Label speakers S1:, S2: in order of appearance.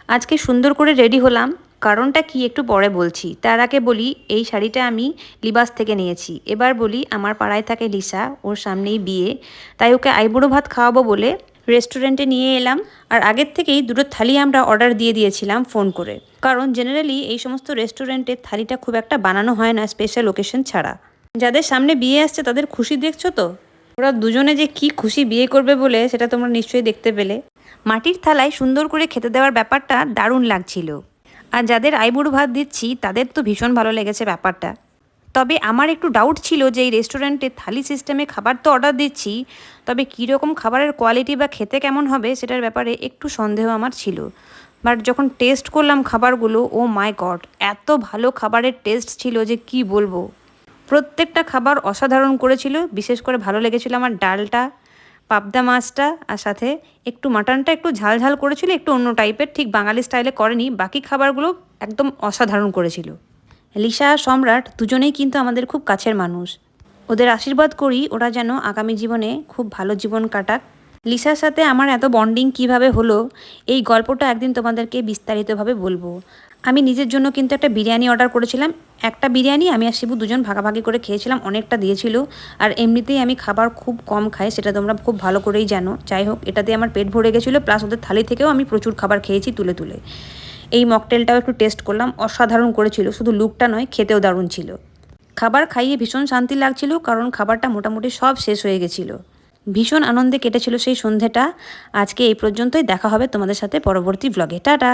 S1: আজকে সুন্দর করে রেডি হলাম, কারণটা কি একটু পরে বলছি। তার আগে বলি এই শাড়িটা আমি লিবাস থেকে নিয়েছি। এবার বলি আমার পাড়ায় থাকে লিসা, ওর সামনেই বিয়ে, তাই ওকে আইবুড়ো ভাত খাওয়াবো বলে রেস্টুরেন্টে নিয়ে এলাম। আর আগের থেকেই দুটো থালি আমরা অর্ডার দিয়ে দিয়েছিলাম ফোন করে, কারণ জেনারেলি এই সমস্ত রেস্টুরেন্টে থালিটা খুব একটা বানানো হয় না স্পেশাল ওকেশন ছাড়া। যাদের সামনে বিয়ে আসছে তাদের খুশি দেখছো তো, ওরা দুজনে যে কি খুশি বিয়ে করবে বলে, সেটা তোমরা নিশ্চয়ই দেখতে পেলে। মাটির থালায় সুন্দর করে খেতে দেওয়ার ব্যাপারটা দারুণ লাগছিল। আর যাদের আইবুড়ো ভাত দিচ্ছি তাদের তো ভীষণ ভালো লেগেছে ব্যাপারটা। তবে আমার একটু ডাউট ছিল যে এই রেস্টুরেন্টে থালি সিস্টেমে খাবার তো অর্ডার দিচ্ছি, তবে কীরকম খাবারের কোয়ালিটি বা খেতে কেমন হবে সেটার ব্যাপারে একটু সন্দেহ আমার ছিল। বাট যখন টেস্ট করলাম খাবারগুলো, ও মাই গড, এত ভালো খাবারের টেস্ট ছিল যে কি বলবো। প্রত্যেকটা খাবার অসাধারণ করেছিল। বিশেষ করে ভালো লেগেছিল আমার ডালটা, পাবদা মাছটা, আর সাথে একটু মাটনটা একটু ঝাল ঝাল করেছিল, একটু অন্য টাইপের, ঠিক বাঙালি স্টাইলে করেনি। বাকি খাবারগুলো একদম অসাধারণ করেছিল। লিসা আর সম্রাট দুজনেই কিন্তু আমাদের খুব কাছের মানুষ। ওদের আশীর্বাদ করি ওরা যেন আগামী জীবনে খুব ভালো জীবন কাটাক। লিসার সাথে আমার এত বন্ডিং কিভাবে হলো, এই গল্পটা একদিন তোমাদেরকে বিস্তারিতভাবে বলবো। আমি নিজের জন্য কিন্তু একটা বিরিয়ানি অর্ডার করেছিলাম। একটা বিরিয়ানি আমি আর শিবু দুজন ভাগাভাগি করে খেয়েছিলাম, অনেকটা দিয়েছিল। আর এমনিতেই আমি খাবার খুব কম খাই, সেটা তোমরা খুব ভালো করেই জানো। যাই হোক, এটাতে আমার পেট ভরে গেছিলো, প্লাস ওদের থালি থেকেও আমি প্রচুর খাবার খেয়েছি তুলে তুলে। এই মকটেলটাও একটু টেস্ট করলাম, অসাধারণ করেছিল। শুধু লুকটা নয়, খেতেও দারুণ ছিল। খাবার খাইয়ে ভীষণ শান্তি লাগছিল, কারণ খাবারটা মোটামুটি সব শেষ হয়ে গেছিলো। ভীষণ আনন্দে কেটেছিল সেই সন্ধেটা। আজকে এই পর্যন্তই, দেখা হবে তোমাদের সাথে পরবর্তী ব্লগে। টাটা।